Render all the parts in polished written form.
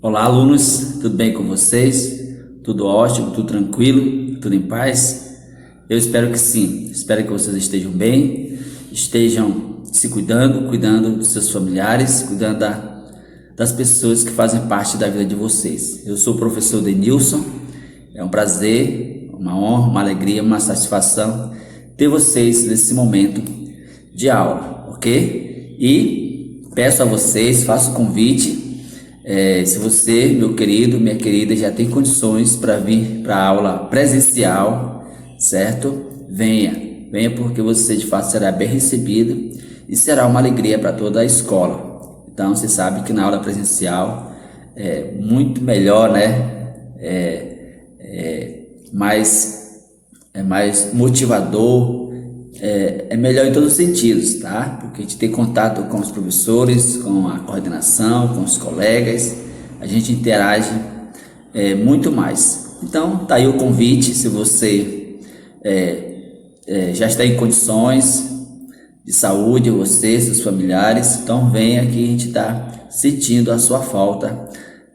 Olá, alunos, tudo bem com vocês? Tudo ótimo, tudo tranquilo, tudo em paz? Eu espero que sim, espero que vocês estejam bem, estejam se cuidando dos seus familiares, cuidando das pessoas que fazem parte da vida de vocês. Eu sou o professor Denilson, é um prazer, uma honra, uma alegria, uma satisfação ter vocês nesse momento de aula, ok? E peço a vocês, faço o convite. Se você, meu querido, minha querida, já tem condições para vir para a aula presencial, certo? Venha porque você de fato será bem recebido e será uma alegria para toda a escola. Então, você sabe que na aula presencial é muito melhor, né? Mais, é mais motivador, é melhor em todos os sentidos, tá? Porque a gente tem contato com os professores, com a coordenação, com os colegas, a gente interage muito mais. Então, tá aí o convite, se você já está em condições de saúde, você, seus familiares, então venha que a gente está sentindo a sua falta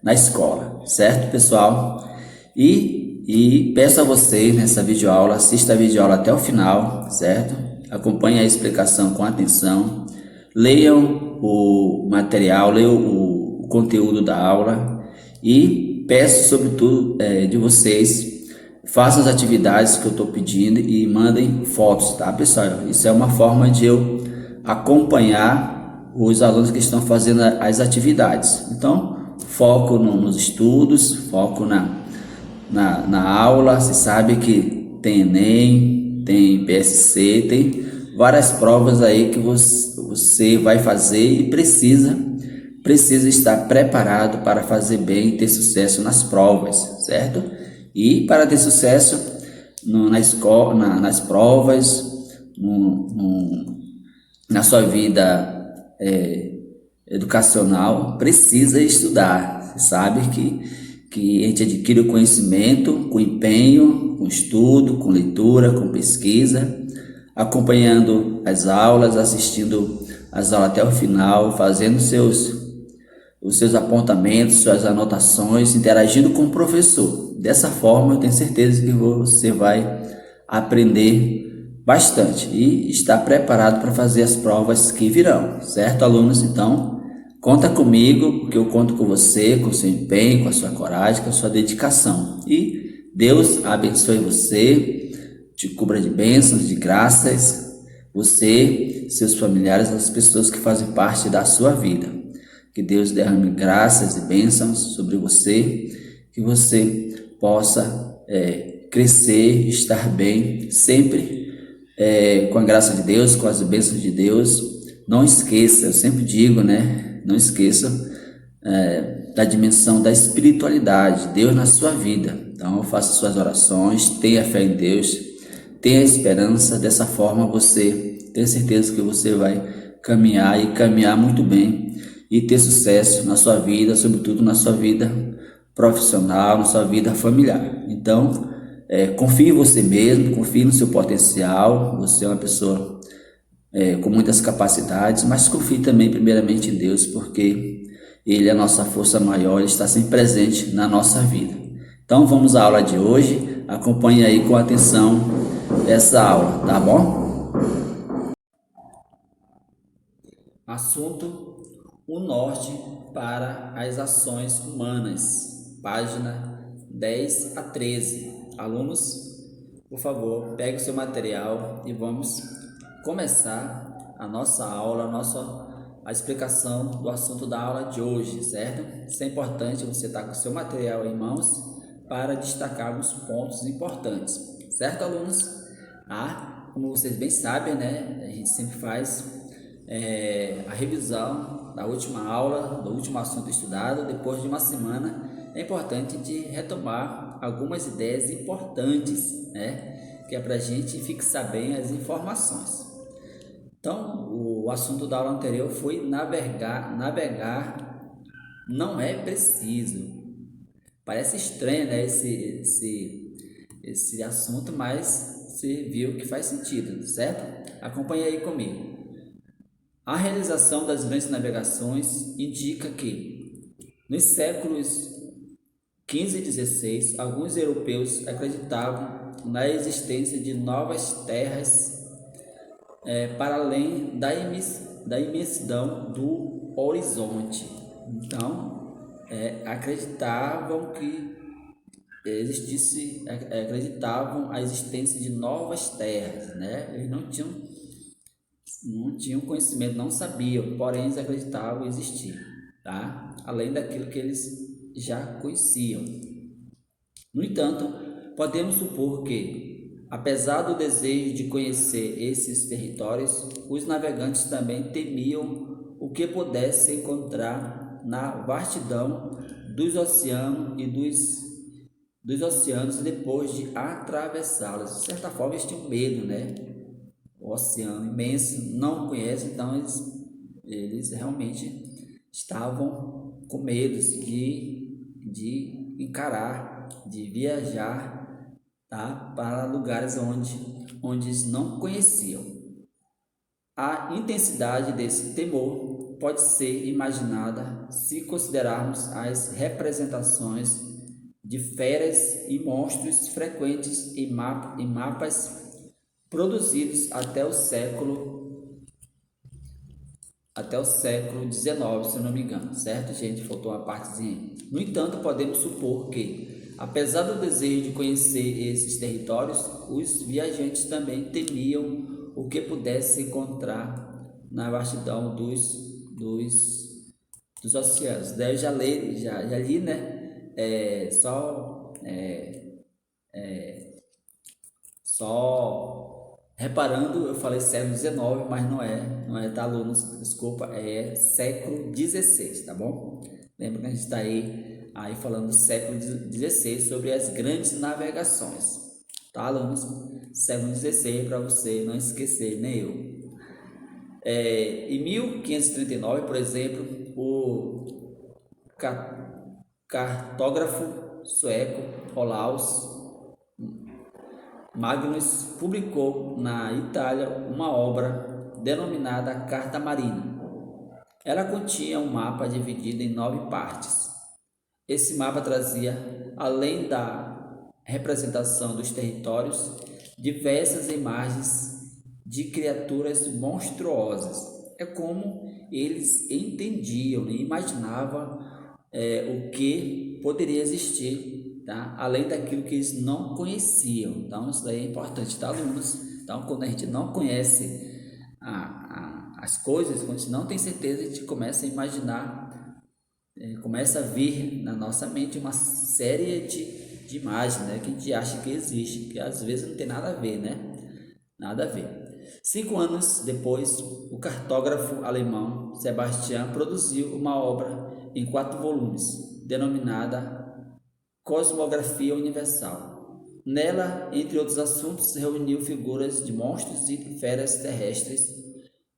na escola, certo, pessoal? E peço a vocês nessa videoaula, assista a videoaula até o final, certo? Acompanhe a explicação com atenção, leiam o material, leiam o conteúdo da aula e peço sobretudo de vocês, façam as atividades que eu estou pedindo e mandem fotos, tá, pessoal? Isso é uma forma de eu acompanhar os alunos que estão fazendo as atividades. Então, foco nos estudos, foco na aula. Você sabe que tem Enem, tem PSC, tem várias provas aí que você vai fazer e precisa estar preparado para fazer bem e ter sucesso nas provas, certo? E para ter sucesso na escola, nas provas, na sua vida educacional, precisa estudar. Você sabe que a gente adquire o conhecimento com empenho, com estudo, com leitura, com pesquisa, acompanhando as aulas, assistindo as aulas até o final, fazendo os seus apontamentos, suas anotações, interagindo com o professor. Dessa forma, eu tenho certeza que você vai aprender bastante e estar preparado para fazer as provas que virão, certo, alunos? Então, conta comigo, porque eu conto com você, com o seu empenho, com a sua coragem, com a sua dedicação. E Deus abençoe você, te cubra de bênçãos, de graças, você, seus familiares, as pessoas que fazem parte da sua vida. Que Deus derrame graças e bênçãos sobre você, que você possa crescer, estar bem, sempre com a graça de Deus, com as bênçãos de Deus. Não esqueça, eu sempre digo, né? Não esqueça da dimensão da espiritualidade, Deus na sua vida. Então, faça suas orações, tenha fé em Deus, tenha esperança. Dessa forma, você tem certeza que você vai caminhar e caminhar muito bem e ter sucesso na sua vida, sobretudo na sua vida profissional, na sua vida familiar. Então, confie em você mesmo, confie no seu potencial. Você é uma pessoa com muitas capacidades, mas confie também primeiramente em Deus, porque Ele é a nossa força maior, Ele está sempre presente na nossa vida. Então vamos à aula de hoje, acompanhe aí com atenção essa aula, tá bom? Assunto: o norte para as ações humanas, página 10 a 13. Alunos, por favor, pegue o seu material e vamos começar a nossa aula, a explicação do assunto da aula de hoje, certo? Isso é importante, você estar com o seu material em mãos para destacarmos pontos importantes, certo, alunos? Como vocês bem sabem, né, a gente sempre faz a revisão da última aula, do último assunto estudado. Depois de uma semana, é importante de retomar algumas ideias importantes, né, que é para a gente fixar bem as informações. Então, o assunto da aula anterior foi navegar não é preciso. Parece estranho, né, esse assunto, mas você viu que faz sentido, certo? Acompanhe aí comigo. A realização das grandes navegações indica que Nos séculos XV e XVI, alguns europeus acreditavam na existência de novas terras para além da imensidão do horizonte. Então, acreditavam que acreditavam a existência de novas terras, né? Eles não tinham conhecimento, não sabiam, porém eles acreditavam existir, tá? Além daquilo que eles já conheciam. No entanto, podemos supor que, apesar do desejo de conhecer esses territórios, os navegantes também temiam o que pudesse encontrar na vastidão dos oceanos e dos oceanos depois de atravessá-los. De certa forma, eles tinham medo, né? O oceano imenso, não conhecem, então eles realmente estavam com medo de encarar, de viajar, tá? Para lugares onde eles não conheciam. A intensidade desse temor pode ser imaginada se considerarmos as representações de feras e monstros frequentes em mapas produzidos até o século XIX, se eu não me engano, certo, gente? Faltou uma partezinha. No entanto, podemos supor que, apesar do desejo de conhecer esses territórios, os viajantes também temiam o que pudesse encontrar na vastidão dos oceanos. Daí eu já li, né? Só reparando, eu falei século XIX, mas não é, tá, alunos? Desculpa, é século XVI, tá bom? Lembra que a gente está aí falando do século XVI sobre as grandes navegações, tá, alunos? Século XVI para você não esquecer, nem eu. Em 1539, por exemplo, o cartógrafo sueco Olaus Magnus publicou na Itália uma obra denominada Carta Marina. Ela continha um mapa dividido em 9 partes. Esse mapa trazia, além da representação dos territórios, diversas imagens de criaturas monstruosas. É como eles entendiam e imaginavam o que poderia existir, tá? Além daquilo que eles não conheciam. Então, isso daí é importante, tá, alunos? Então, quando a gente não conhece as coisas, quando a gente não tem certeza, a gente começa a imaginar, começa a vir na nossa mente uma série de imagens, né, que a gente acha que existe, que às vezes não tem nada a ver, né? Nada a ver. 5 anos depois, o cartógrafo alemão Sebastian produziu uma obra em 4 volumes, denominada Cosmografia Universal. Nela, entre outros assuntos, reuniu figuras de monstros e feras terrestres.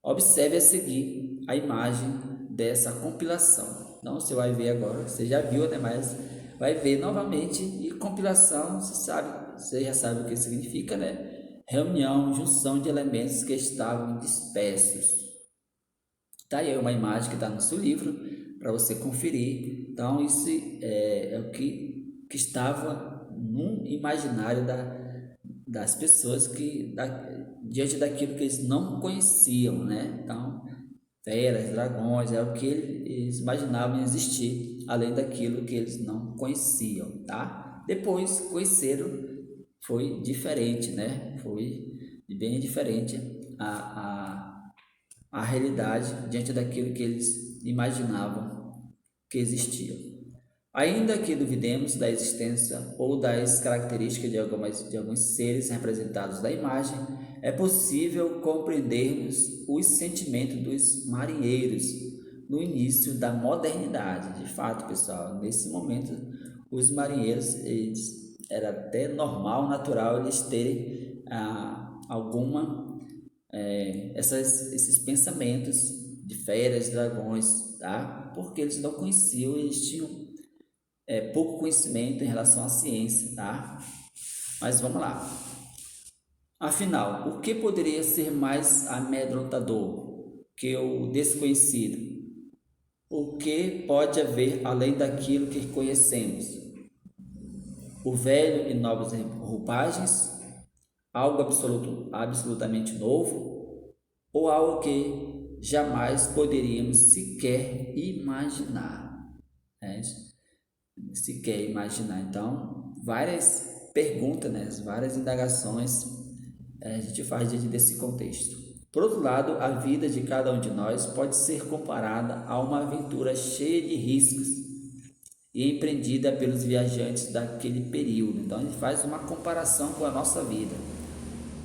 Observe a seguir a imagem dessa compilação. Então, você vai ver agora, você já viu, né? Mas vai ver novamente. E compilação, você já sabe o que significa, né? Reunião, junção de elementos que estavam dispersos. Tá aí uma imagem que está no seu livro para você conferir. Então, isso é o que estava no imaginário das pessoas diante daquilo que eles não conheciam, né? Então, feras, dragões, é o que eles imaginavam existir, além daquilo que eles não conheciam, tá? Depois conheceram, foi diferente, né? Foi bem diferente a realidade diante daquilo que eles imaginavam que existia. Ainda que duvidemos da existência ou das características de alguns seres representados da imagem, é possível compreendermos os sentimentos dos marinheiros no início da modernidade. De fato, pessoal, nesse momento, os marinheiros, era até normal, natural eles terem esses pensamentos de feras, dragões, tá? Porque eles não conheciam, eles tinham pouco conhecimento em relação à ciência, tá? Mas vamos lá. Afinal, o que poderia ser mais amedrontador que o desconhecido? O que pode haver além daquilo que conhecemos? O velho e novas roupagens? Algo absolutamente novo? Ou algo que jamais poderíamos sequer imaginar? Né? Sequer imaginar. Então, várias perguntas, né? Várias indagações a gente faz diante desse contexto. Por outro lado, a vida de cada um de nós pode ser comparada a uma aventura cheia de riscos e empreendida pelos viajantes daquele período. Então, a gente faz uma comparação com a nossa vida.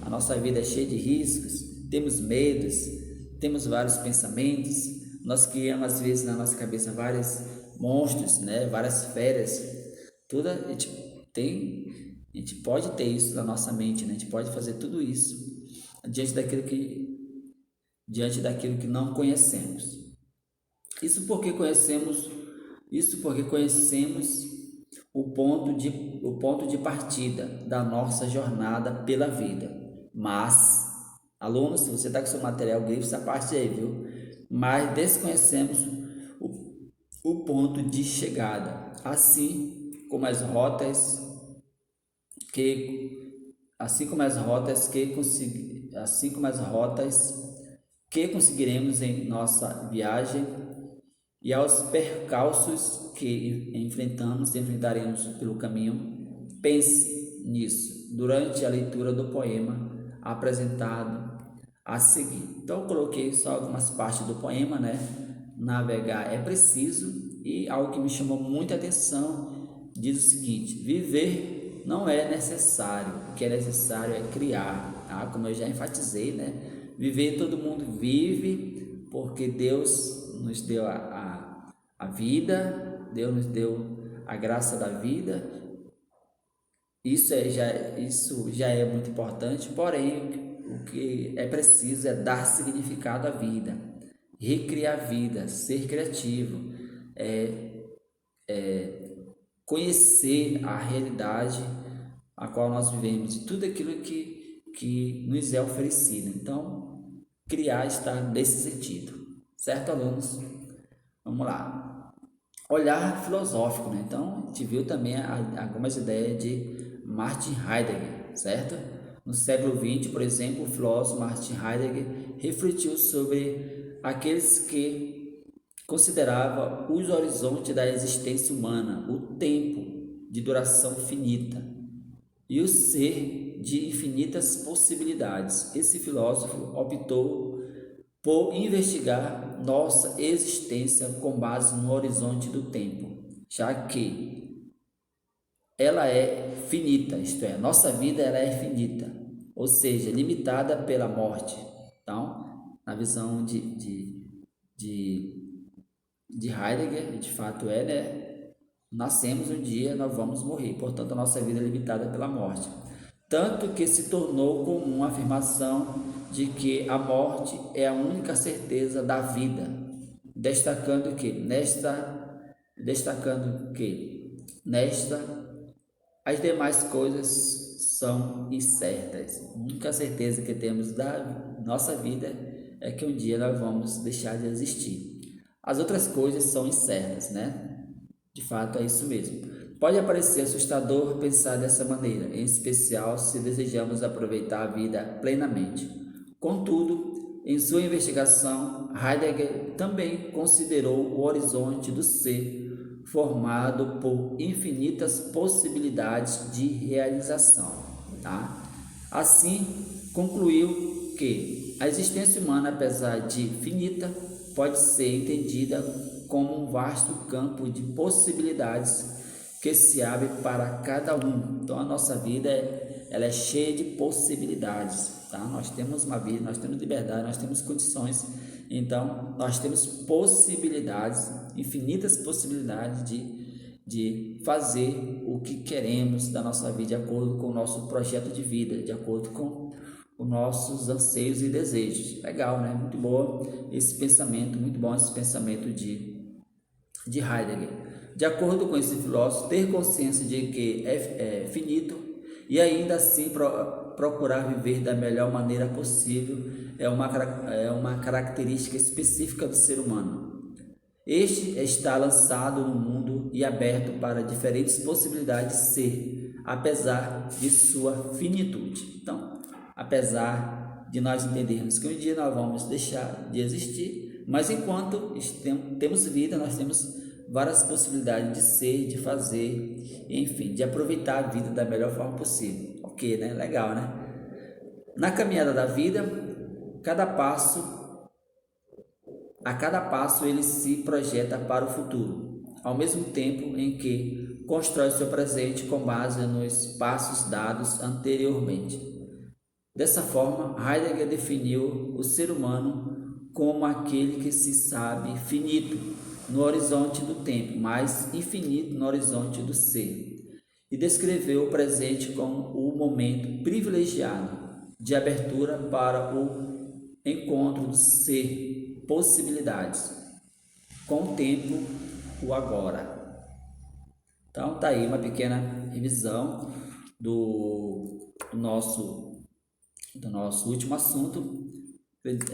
A nossa vida é cheia de riscos, temos medos, temos vários pensamentos, nós criamos às vezes na nossa cabeça vários monstros, né? Várias feras. Tudo a gente pode ter isso na nossa mente, né? A gente pode fazer tudo isso diante daquilo que não conhecemos. Isso porque conhecemos, o ponto de partida da nossa jornada pela vida. Mas, alunos, se você está com seu material, grife essa parte aí, viu? Mas desconhecemos o ponto de chegada, assim como as rotas que conseguiremos em nossa viagem e aos percalços que enfrentaremos pelo caminho. Pense nisso durante a leitura do poema apresentado a seguir. Então, eu coloquei só algumas partes do poema, né? Navegar é preciso, e algo que me chamou muita atenção diz o seguinte: viver não é necessário, o que é necessário é criar, tá? Como eu já enfatizei, né? Viver, todo mundo vive, porque Deus nos deu a vida, Deus nos deu a graça da vida. Isso já é muito importante, porém, o que é preciso é dar significado à vida, recriar a vida, ser criativo, conhecer a realidade a qual nós vivemos e tudo aquilo que nos é oferecido. Então, criar está nesse sentido. Certo, alunos? Vamos lá. Olhar filosófico, né? Então, a gente viu também algumas ideias de Martin Heidegger, certo? No século XX, por exemplo, o filósofo Martin Heidegger refletiu sobre aqueles que considerava os horizontes da existência humana, o tempo de duração finita e o ser de infinitas possibilidades. Esse filósofo optou por investigar nossa existência com base no horizonte do tempo, já que ela é finita, isto é, nossa vida ela é finita, ou seja, limitada pela morte. Então, na visão de Heidegger, de fato né? Nascemos um dia, nós vamos morrer, portanto a nossa vida é limitada pela morte. Tanto que se tornou comum a afirmação de que a morte é a única certeza da vida, destacando que nesta as demais coisas são incertas. A única certeza que temos da nossa vida é que um dia nós vamos deixar de existir. As outras coisas são incertas, né? De fato, é isso mesmo. Pode parecer assustador pensar dessa maneira, em especial se desejamos aproveitar a vida plenamente. Contudo, em sua investigação, Heidegger também considerou o horizonte do ser, formado por infinitas possibilidades de realização. Tá? Assim, concluiu que a existência humana, apesar de finita, pode ser entendida como um vasto campo de possibilidades que se abre para cada um. Então a nossa vida ela é cheia de possibilidades, tá? Nós temos uma vida, nós temos liberdade, nós temos condições. Então nós temos possibilidades, infinitas possibilidades de fazer o que queremos da nossa vida de acordo com o nosso projeto de vida, de acordo com os nossos anseios e desejos. Legal, né? Muito bom esse pensamento, muito bom esse pensamento de Heidegger. De acordo com esse filósofo, ter consciência de que é finito e ainda assim procurar viver da melhor maneira possível é uma característica específica do ser humano. Este está lançado no mundo e aberto para diferentes possibilidades de ser, apesar de sua finitude. Então, apesar de nós entendermos que um dia nós vamos deixar de existir, mas enquanto temos vida, nós temos várias possibilidades de ser, de fazer, enfim, de aproveitar a vida da melhor forma possível. Ok, né? Legal, né? Na caminhada da vida, a cada passo ele se projeta para o futuro, ao mesmo tempo em que constrói seu presente com base nos passos dados anteriormente. Dessa forma, Heidegger definiu o ser humano como aquele que se sabe finito no horizonte do tempo, mas infinito no horizonte do ser, e descreveu o presente como o momento privilegiado de abertura para o encontro do ser, possibilidades, com o tempo, o agora. Então tá aí uma pequena revisão do nosso último assunto.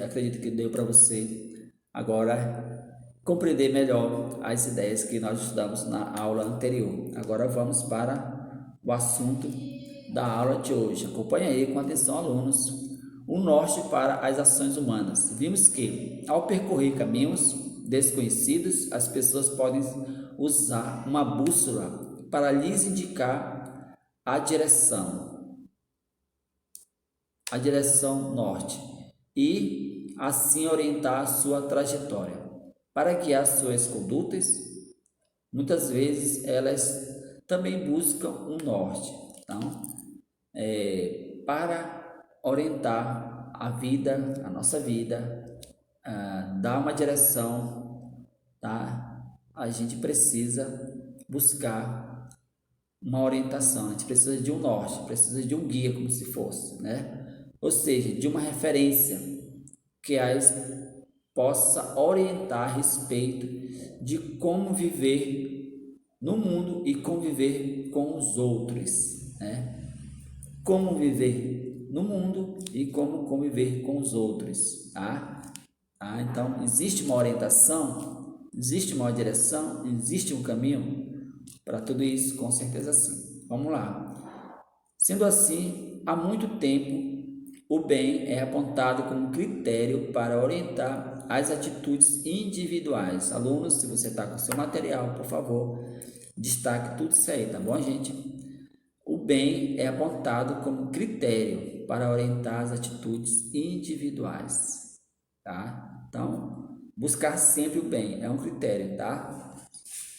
Acredito que deu para você agora compreender melhor as ideias que nós estudamos na aula anterior. Agora vamos para o assunto da aula de hoje. Acompanhe aí com atenção, alunos. O norte para as ações humanas. Vimos que, ao percorrer caminhos desconhecidos, as pessoas podem usar uma bússola para lhes indicar a direção norte e assim orientar a sua trajetória. Para guiar suas condutas, muitas vezes elas também buscam um norte. Então, para orientar a vida, a nossa vida, dar uma direção, tá? A gente precisa buscar uma orientação, a gente precisa de um norte, precisa de um guia, como se fosse, né? Ou seja, de uma referência que as possa orientar a respeito de como viver no mundo e conviver com os outros, né? Como viver no mundo e como conviver com os outros, tá? Então, existe uma orientação, existe uma direção, existe um caminho para tudo isso, com certeza sim. Vamos lá. Sendo assim, há muito tempo, o bem é apontado como critério para orientar as atitudes individuais. Alunos, se você está com seu material, por favor, destaque tudo isso aí, tá bom, gente? O bem é apontado como critério para orientar as atitudes individuais, tá? Então, buscar sempre o bem é um critério, tá?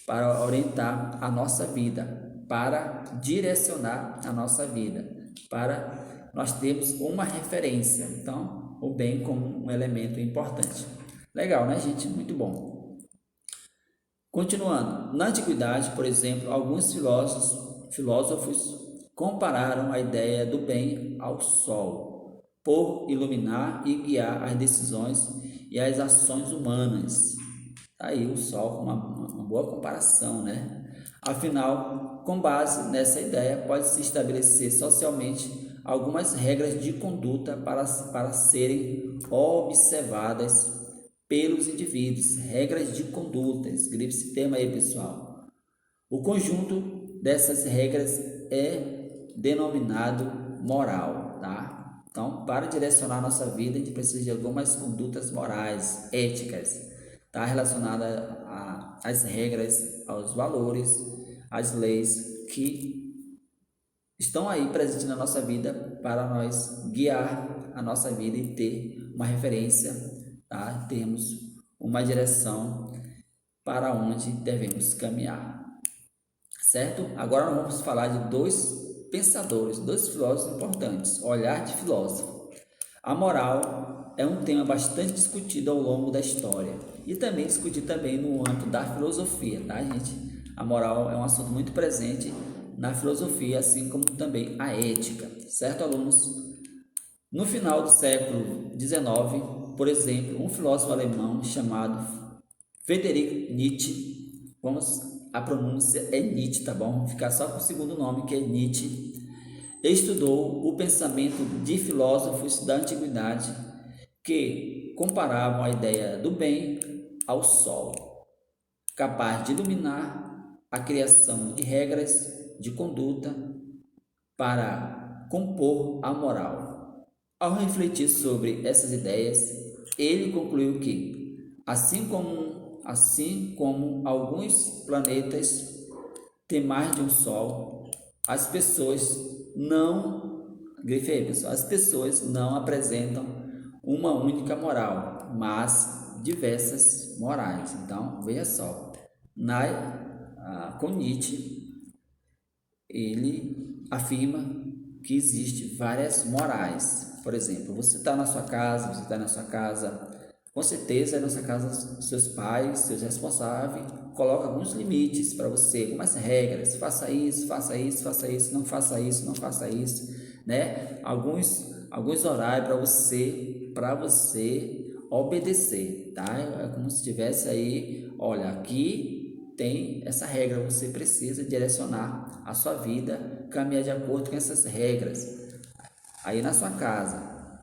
Para orientar a nossa vida, para direcionar a nossa vida, para nós termos uma referência. Então, o bem como um elemento importante. Legal, né, gente? Muito bom. Continuando, na antiguidade, por exemplo, alguns filósofos compararam a ideia do bem ao sol, por iluminar e guiar as decisões e as ações humanas. Tá aí o sol, uma boa comparação, né? Afinal, com base nessa ideia, pode-se estabelecer socialmente algumas regras de conduta para serem observadas pelos indivíduos. Regras de conduta, escreve esse tema aí, pessoal. O conjunto dessas regras é denominado moral, tá? Então, para direcionar a nossa vida, a gente precisa de algumas condutas morais, éticas, tá? Relacionada às regras, aos valores, às leis que estão aí presentes na nossa vida para nós guiar a nossa vida e ter uma referência, tá? Termos uma direção para onde devemos caminhar, certo? Agora nós vamos falar de dois pensadores, dois filósofos importantes, olhar de filósofo. A moral é um tema bastante discutido ao longo da história e também discutido também no âmbito da filosofia, tá, gente? A moral é um assunto muito presente na filosofia, assim como também a ética, certo, alunos? No final do século XIX, por exemplo, um filósofo alemão chamado Friedrich Nietzsche, a pronúncia é Nietzsche, tá bom? Vamos ficar só com o segundo nome, que é Nietzsche. Estudou o pensamento de filósofos da antiguidade que comparavam a ideia do bem ao sol. capaz de iluminar a criação de regras de conduta para compor a moral. Ao refletir sobre essas ideias, ele concluiu que, assim como alguns planetas têm mais de um Sol, as pessoas não, grife aí, pessoal, as pessoas não apresentam uma única moral, mas diversas morais. Então, veja só, com Nietzsche, ele afirma que existe várias morais. Por exemplo, você está na sua casa, com certeza na sua casa seus pais, seus responsáveis, colocam alguns limites para você, algumas regras, faça isso, faça isso, faça isso, não faça isso, não faça isso, né? Alguns horários para você obedecer, tá? É como se tivesse aí, olha, aqui tem essa regra, você precisa direcionar a sua vida, caminhar de acordo com essas regras. Aí na sua casa,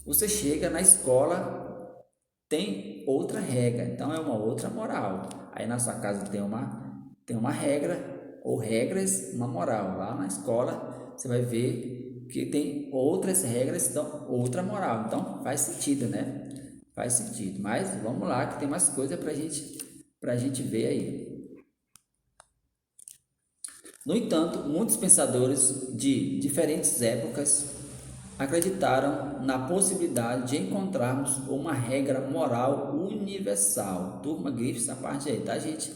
você chega na escola, tem outra regra, então é uma outra moral. Aí na sua casa tem uma regra ou regras, uma moral. Lá na escola você vai ver que tem outras regras, então outra moral. Então faz sentido, né? Faz sentido. Mas vamos lá que tem mais coisa para gente ver aí. No entanto, muitos pensadores de diferentes épocas acreditaram na possibilidade de encontrarmos uma regra moral universal. Turma, grife essa parte aí, tá, gente?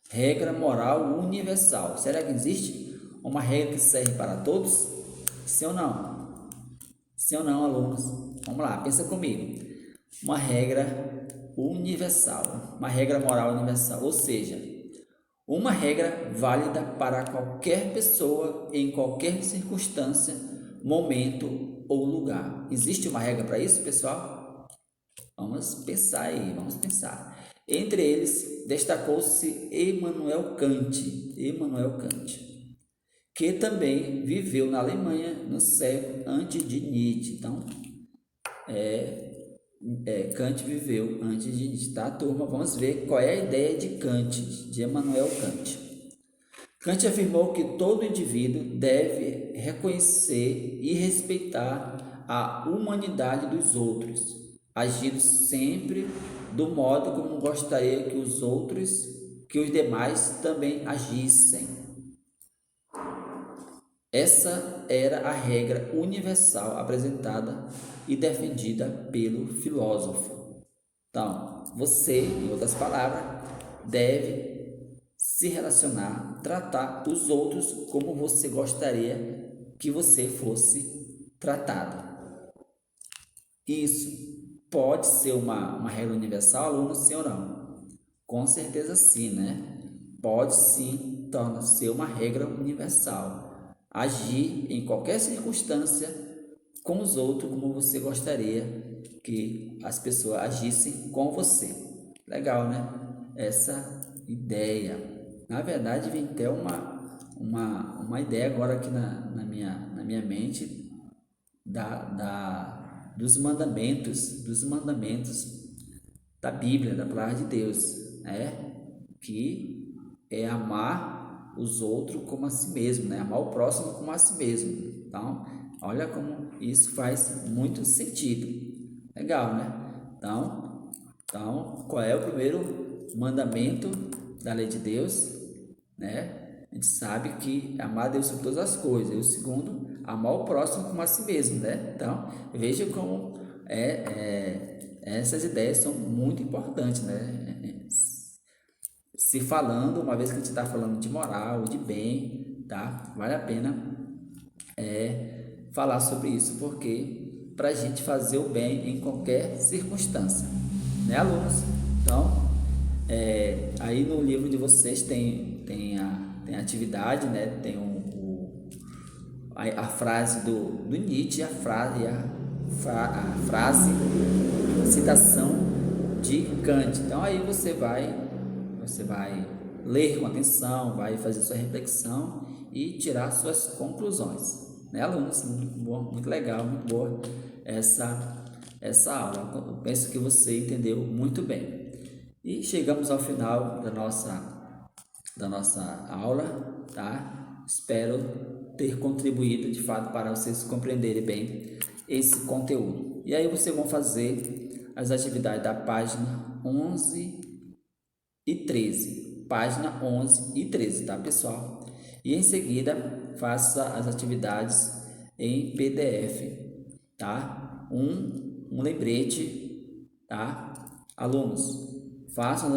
Regra moral universal. Será que existe uma regra que serve para todos? Sim ou não? Sim ou não, alunos? Vamos lá, pensa comigo. Uma regra universal, uma regra moral universal, ou seja, uma regra válida para qualquer pessoa, em qualquer circunstância, momento ou lugar. Existe uma regra para isso, pessoal? Vamos pensar aí, vamos pensar. Entre eles, destacou-se Immanuel Kant, que também viveu na Alemanha no século antes de Nietzsche. Então, Kant viveu antes de Nietzsche, tá, turma? Vamos ver qual é a ideia de Kant, de Immanuel Kant. Kant afirmou que todo indivíduo deve reconhecer e respeitar a humanidade dos outros, agindo sempre do modo como gostaria que os demais também agissem. Essa era a regra universal apresentada e defendida pelo filósofo. Então, você, em outras palavras, deve se relacionar, tratar os outros como você gostaria que você fosse tratado. Isso pode ser uma regra universal, aluno, sim ou não? Com certeza sim, né? Pode sim ser uma regra universal. Agir em qualquer circunstância com os outros como você gostaria que as pessoas agissem com você. Legal, né? Essa ideia. Na verdade, vem até uma ideia agora aqui na minha mente dos mandamentos da Bíblia, da palavra de Deus, né? Que é amar os outros como a si mesmo, né? Amar o próximo como a si mesmo. Então, olha como isso faz muito sentido. Legal, né? Então, qual é o primeiro mandamento da lei de Deus, né? A gente sabe que amar a Deus sobre todas as coisas. E o segundo, amar o próximo como a si mesmo, né? Então, veja como essas ideias são muito importantes, né? Se falando, uma vez que a gente está falando de moral, de bem, tá? Vale a pena falar sobre isso, porque para a gente fazer o bem em qualquer circunstância, né, alunos? Então, aí no livro de vocês tem a atividade, né? Tem a frase do Nietzsche, a citação de Kant. Então aí você vai ler com atenção, vai fazer sua reflexão e tirar suas conclusões, né, alunos? Muito bom, muito legal, muito boa essa aula. Eu penso que você entendeu muito bem. E chegamos ao final da nossa aula, tá? Espero ter contribuído de fato para vocês compreenderem bem esse conteúdo. E aí vocês vão fazer as atividades da página 11 e 13. Página 11 e 13, tá, pessoal? E em seguida, faça as atividades em PDF, tá? Um lembrete, tá? Alunos, façam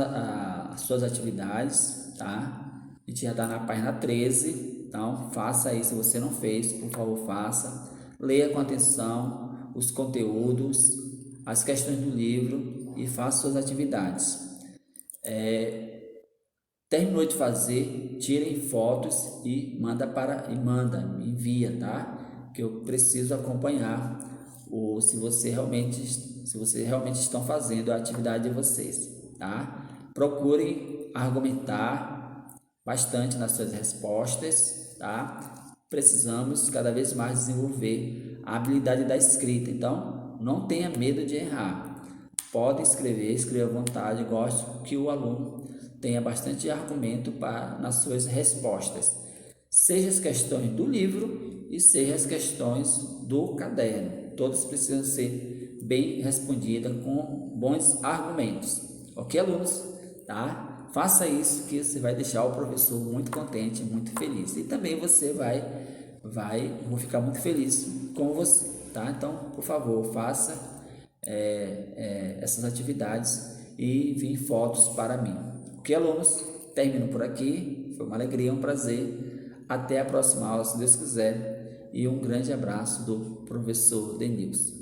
as suas atividades, tá? A gente já está na página 13, então faça aí. Se você não fez, por favor, faça. Leia com atenção os conteúdos, as questões do livro e faça suas atividades. Terminou de fazer, tirem fotos e envia, tá? Que eu preciso acompanhar se vocês realmente estão fazendo a atividade de vocês, tá? Procurem argumentar bastante nas suas respostas, tá? Precisamos cada vez mais desenvolver a habilidade da escrita, então não tenha medo de errar. Pode escrever à vontade. Gosto que o aluno tenha bastante argumento nas suas respostas, seja as questões do livro e seja as questões do caderno. Todas precisam ser bem respondidas com bons argumentos. Ok, alunos? Tá? Faça isso que você vai deixar o professor muito contente, muito feliz. E também você vou ficar muito feliz com você, tá? Então, por favor, faça essas atividades e enviem fotos para mim. Ok, alunos? Termino por aqui. Foi uma alegria, um prazer. Até a próxima aula, se Deus quiser. E um grande abraço do professor Denilson.